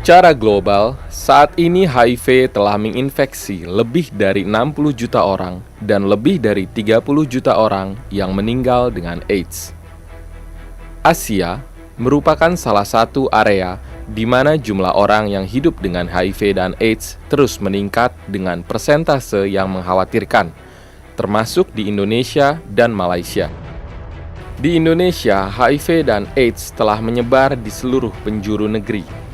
Secara global, saat ini HIV telah menginfeksi lebih dari 60 juta orang dan lebih dari 30 juta orang yang meninggal dengan AIDS. Asia merupakan salah satu area di mana jumlah orang yang hidup dengan HIV dan AIDS terus meningkat dengan persentase yang mengkhawatirkan, termasuk di Indonesia dan Malaysia. Di Indonesia, HIV dan AIDS telah menyebar di seluruh penjuru negeri.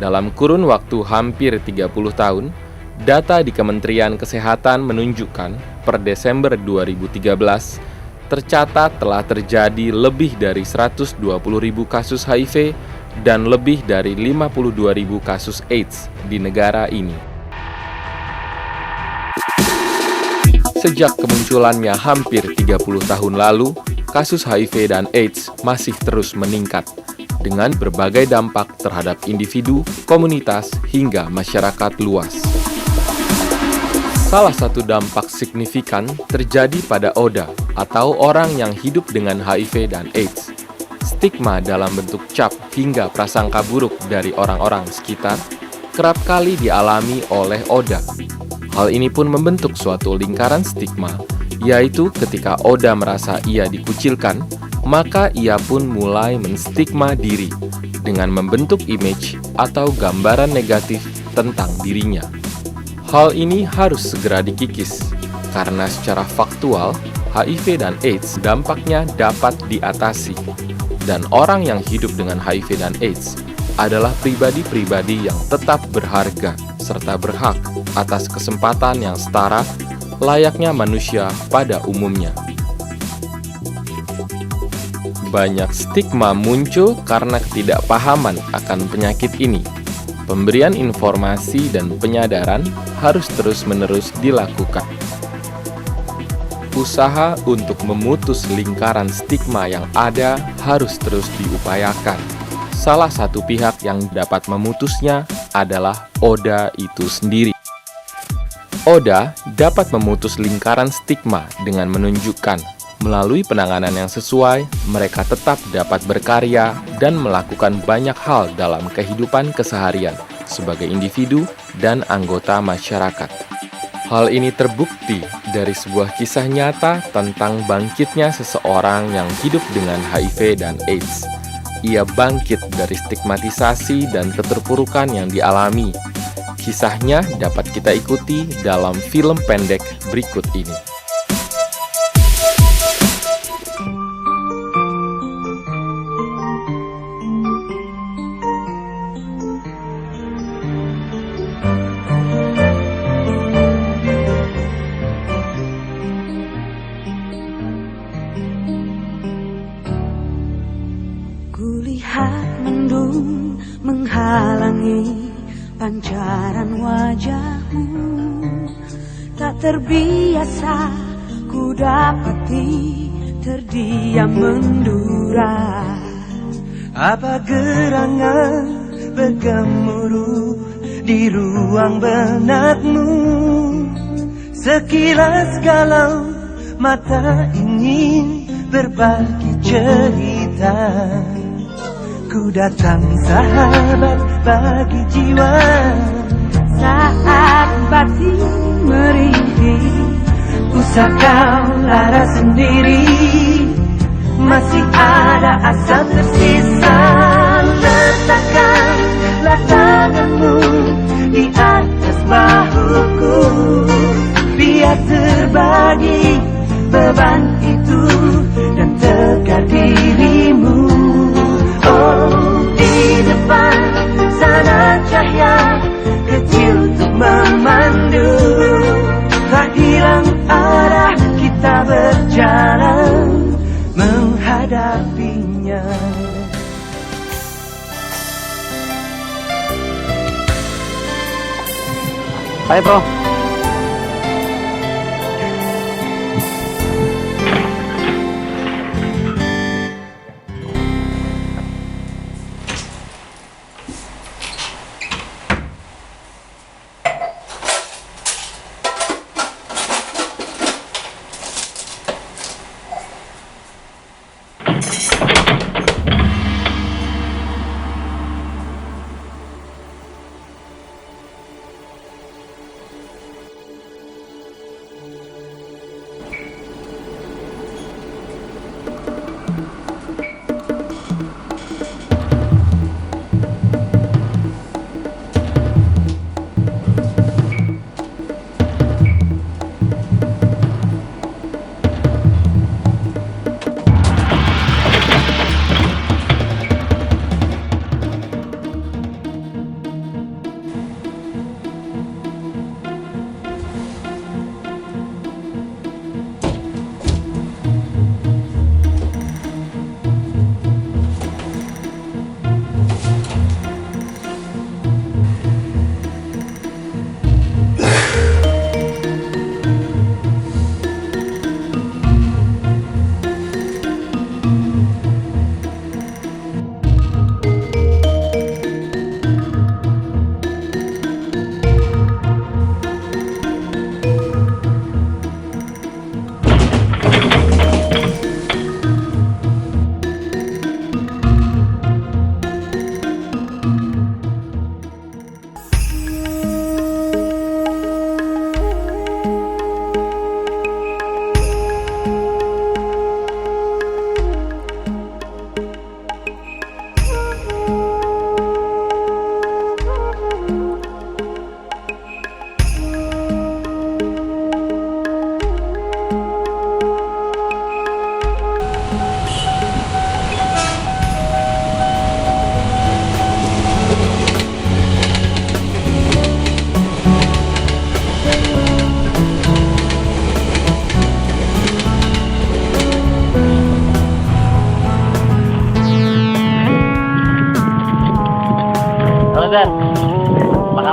Dalam kurun waktu hampir 30 tahun, data di Kementerian Kesehatan menunjukkan per Desember 2013, tercatat telah terjadi lebih dari 120.000 kasus HIV dan lebih dari 52.000 kasus AIDS di negara ini. Sejak kemunculannya hampir 30 tahun lalu, kasus HIV dan AIDS masih terus meningkat, dengan berbagai dampak terhadap individu, komunitas, hingga masyarakat luas. Salah satu dampak signifikan terjadi pada ODA atau orang yang hidup dengan HIV dan AIDS. Stigma dalam bentuk cap hingga prasangka buruk dari orang-orang sekitar kerap kali dialami oleh ODA. Hal ini pun membentuk suatu lingkaran stigma, yaitu ketika ODA merasa ia dikucilkan, maka ia pun mulai menstigma diri dengan membentuk image atau gambaran negatif tentang dirinya. Hal ini harus segera dikikis, karena secara faktual, HIV dan AIDS dampaknya dapat diatasi. Dan orang yang hidup dengan HIV dan AIDS adalah pribadi-pribadi yang tetap berharga serta berhak atas kesempatan yang setara layaknya manusia pada umumnya. Banyak stigma muncul karena ketidakpahaman akan penyakit ini. Pemberian informasi dan penyadaran harus terus-menerus dilakukan. Usaha untuk memutus lingkaran stigma yang ada harus terus diupayakan. Salah satu pihak yang dapat memutusnya adalah ODA itu sendiri. ODA dapat memutus lingkaran stigma dengan menunjukkan melalui penanganan yang sesuai, mereka tetap dapat berkarya dan melakukan banyak hal dalam kehidupan keseharian sebagai individu dan anggota masyarakat. Hal ini terbukti dari sebuah kisah nyata tentang bangkitnya seseorang yang hidup dengan HIV dan AIDS. Ia bangkit dari stigmatisasi dan keterpurukan yang dialami. Kisahnya dapat kita ikuti dalam film pendek berikut ini. Kulihat mendung menghalangi pancaran wajahmu. Tak terbiasa ku dapati terdiam mendura. Apa gerangan bergemuruh di ruang benakmu? Sekilas kalau mata ingin berbagi cerita, ku datang sahabat bagi jiwa. Saat batin merintih, usah kau lara sendiri. Masih ada asa tersisa. Letakkanlah tanganmu di atas bahuku, biar terbagi beban itu dan tegar dirimu. Oh, di depan sana cahaya kecil untuk memandu. Tak hilang arah kita berjalan menghadapinya. Hai bro.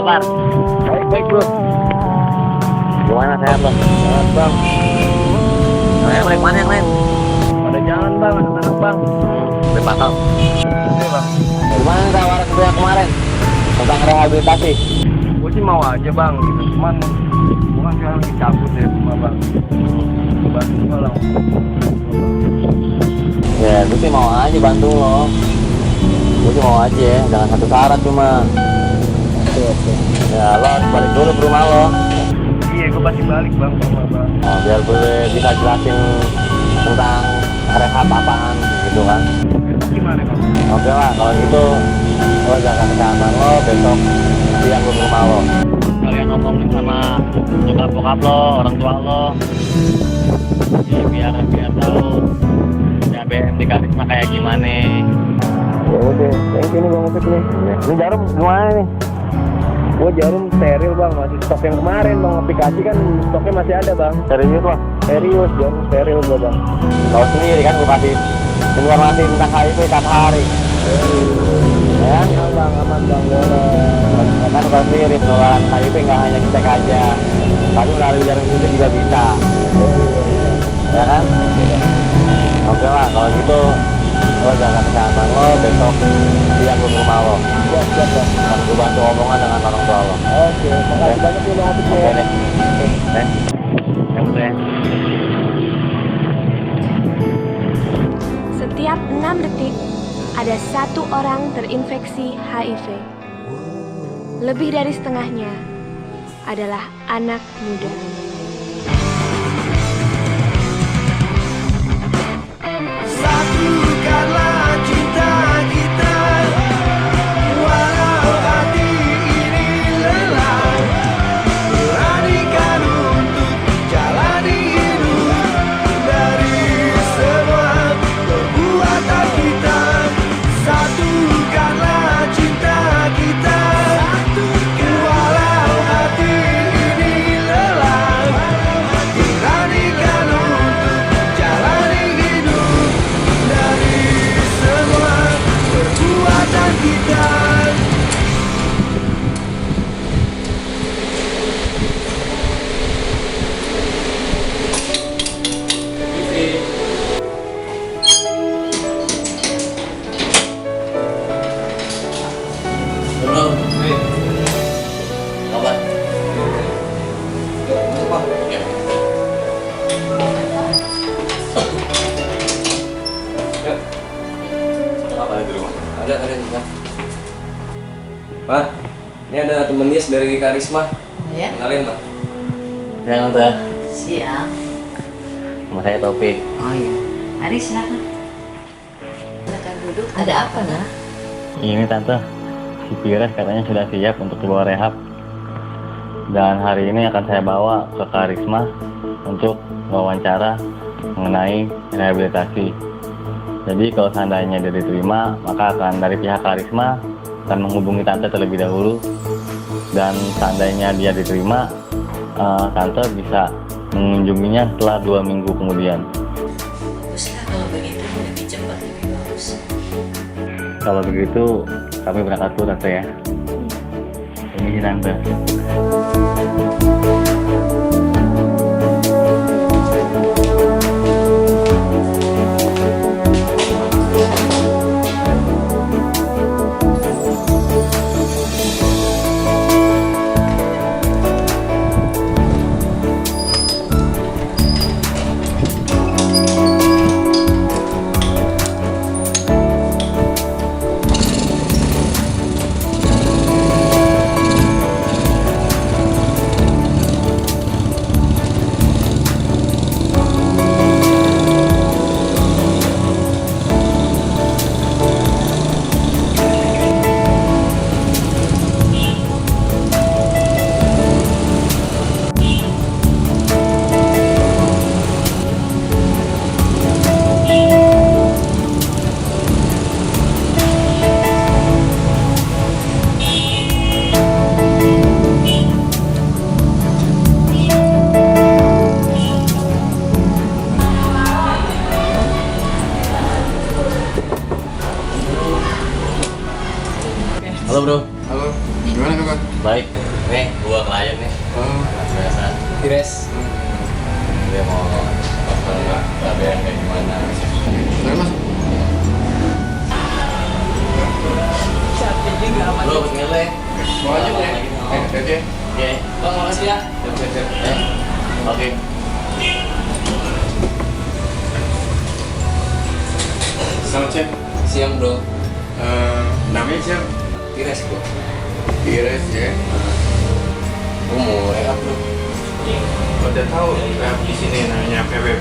kabar? Baik bro. Gimana sehat bang? Sehat bang. Saya balik mana yang lain? Ada jalan bang, anak-anak bang. Udah paham. Oke bang. Gimana tawaran gue yang kemarin tentang rehabilitasi? Gue sih mau aja bang, gitu. Cuman gue kan sekarang dicabut ya semua bang. Bantu gue lah. Ya, gue sih mau aja bantu lo. Gue sih mau aja, jangan satu syarat cuma. Oke. Ya, lo harus balik dulu ke rumah lo. Iya, gue pasti balik bang ke rumah bang. Nah, biar gue bisa jelasin tentang rehab apaan gitu kan. Gimana bang? Oke lah, kalau gitu lo jaga kesehatan lo, besok siang gue ke rumah lo. Kalian ngomongin sama bokap lo, orang tua lo. Biar tahu ya BM di Karisma kayak gimana. Ya udah, yang sini bang Upik nih. Ini Jarum gimana nih? Gue Jarum steril bang, masih stok yang kemarin bang. Aplikasi kan stoknya masih ada bang. Serius lo? Serius, Jarum steril gue bang. Tahu sendiri kan gue kasih informasi tentang HIV tiap hari. Ya, Aman bang, aman bang, boleh. ya kan udah sendiri penularan HIV nggak hanya kita aja, tapi melalui jarum itu juga bisa. Ya kan? Oke lah, kalau gitu lo jaga kesehatan lo, besok siang gue ke rumah lo. Siap bang. Dan gue bantu omongan dengan orang tua lo. Oke, makasih banyak ya bang Upik Oke ya. deh. Yang betul ya. Setiap 6 detik, ada 1 orang terinfeksi HIV. Lebih dari setengahnya adalah anak muda. Satukanlah cinta kita, walau hati ini lelah. Beranikan untuk jalani hidup dari semua perbuatan kita. Satukanlah cinta kita, walau hati ini lelah. Beranikan untuk jalani hidup dari semua perbuatan kita. Belum. Kabar? Ya. Apa di rumah? Ada ya. Pak, ini ada temen Yes dari Karisma. Ya, Kenalin Pak. Ya tante. siap. Nama saya Taufik. Oh iya. Mari silakan. Silakan duduk. Ada apa, Nak? Ini tante, si Pires katanya sudah siap untuk keluar rehab. Dan hari ini akan saya bawa ke Karisma untuk wawancara mengenai rehabilitasi. Jadi kalau seandainya dia diterima, maka akan dari pihak Karisma akan menghubungi tante terlebih dahulu. Dan seandainya dia diterima, tante bisa mengunjunginya setelah 2 minggu kemudian. Baguslah kalau begitu lebih cepat lebih bagus. Kalau begitu, kami berangkat dulu tante ya. Ini tante. dia mau apa enggak KBM kayak gimana. Mari mas. Bro, begini mau aja ya? Oke. Oke. Bang, makasih ya. Siap. Oke. Selamat siang. Siang bro. Namanya siapa? Pires bro. Pires ya. Gue mau rehab bro. Udah tahu rehab di sini namanya PWM.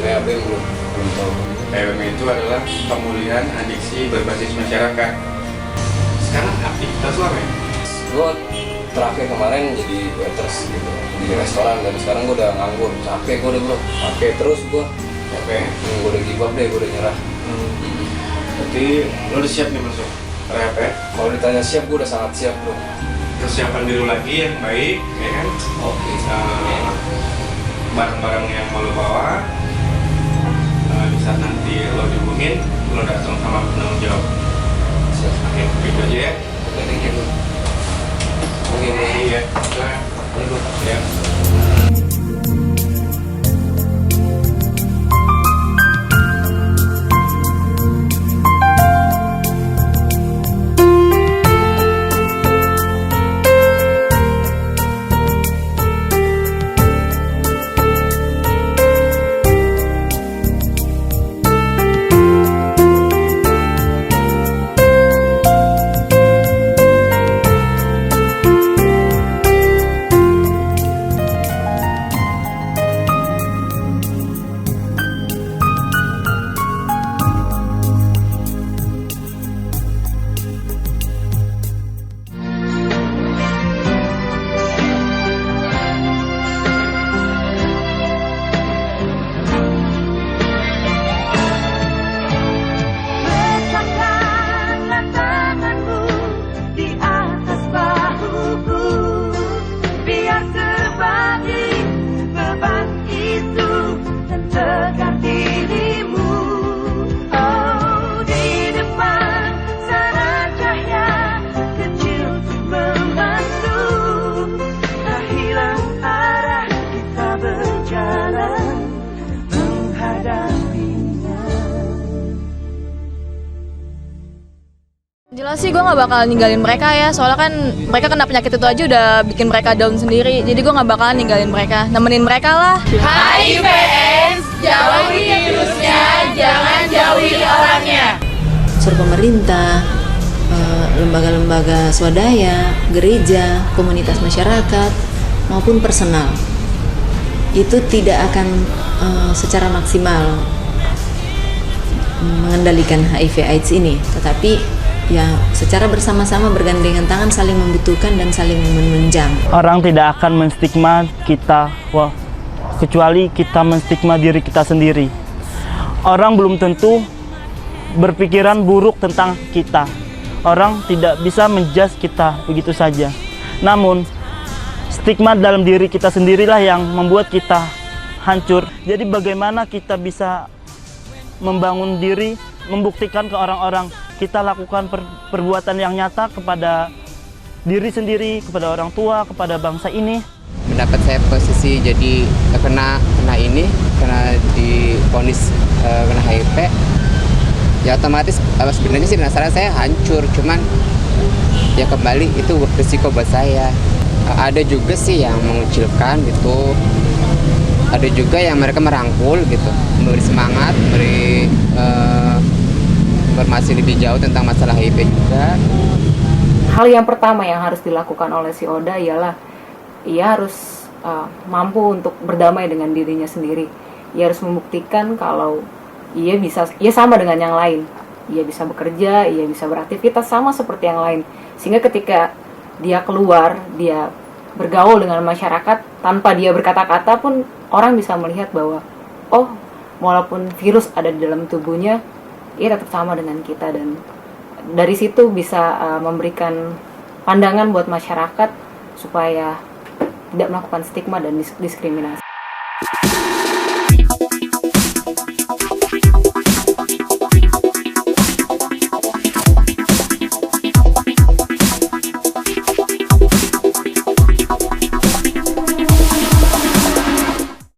Rehab bro. Belum tahu. PWM itu adalah pemulihan adiksi berbasis masyarakat. Sekarang aktivitas lo apa ya? Gue terakhir kemarin jadi waiters gitu di restoran, dan sekarang gue udah nganggur. Capek gue udah bro. Capek terus gue. Capek. Gue udah give up deh, gue udah nyerah. Berarti lo udah siap nih masuk rehab ya? Kalau ditanya siap, gue udah sangat siap bro. Persiapan diri lagi yang baik, ya kan? Oke. Barang-barang yang mau lo bawa, di saat nanti lo dihubungin, lo datang sama penanggung jawab. Siap. Oke, gitu aja ya. Oke, thank you bro. Oke bro. Iya, udah. Ya. Letakkanlah tanganmu di atas bahuku, biar terbagi beban itu dan tegar dirimu. Oh, di depan sana cahaya kecil membantu, tak hilang arah kita berjalan menghadapinya. Jelas sih gue gak bakal ninggalin mereka ya, soalnya kan mereka kena penyakit itu aja udah bikin mereka down sendiri. Jadi gue gak bakalan ninggalin mereka, nemenin mereka lah. HIV AIDS, jauhi virusnya, jangan jauhi orangnya. Unsur pemerintah, lembaga-lembaga swadaya, gereja, komunitas masyarakat, maupun personal itu tidak akan secara maksimal mengendalikan HIV/AIDS ini, tetapi ya secara bersama-sama bergandengan tangan saling membutuhkan dan saling menunjang. Orang tidak akan menstigma kita, kecuali kita menstigma diri kita sendiri. Orang belum tentu berpikiran buruk tentang kita. Orang tidak bisa menjudge kita begitu saja. Namun, stigma dalam diri kita sendirilah yang membuat kita hancur. Jadi bagaimana kita bisa membangun diri, membuktikan ke orang-orang kita lakukan perbuatan yang nyata kepada diri sendiri, kepada orang tua, kepada bangsa ini. Mendapat saya posisi jadi kena divonis kena HIV, ya otomatis sebenarnya sih penasaran saya hancur, cuman ya kembali itu risiko buat saya. Ada juga sih yang mengucilkan gitu, ada juga yang mereka merangkul gitu, memberi semangat, memberi informasi lebih jauh tentang masalah HIV juga. Hal yang pertama yang harus dilakukan oleh si Oda ialah ia harus mampu untuk berdamai dengan dirinya sendiri. Ia harus membuktikan kalau ia sama dengan yang lain. Ia bisa bekerja, ia bisa beraktivitas sama seperti yang lain. Sehingga ketika dia keluar, dia bergaul dengan masyarakat tanpa dia berkata-kata pun orang bisa melihat bahwa oh, walaupun virus ada di dalam tubuhnya, ia tetap sama dengan kita, dan dari situ bisa memberikan pandangan buat masyarakat supaya tidak melakukan stigma dan diskriminasi.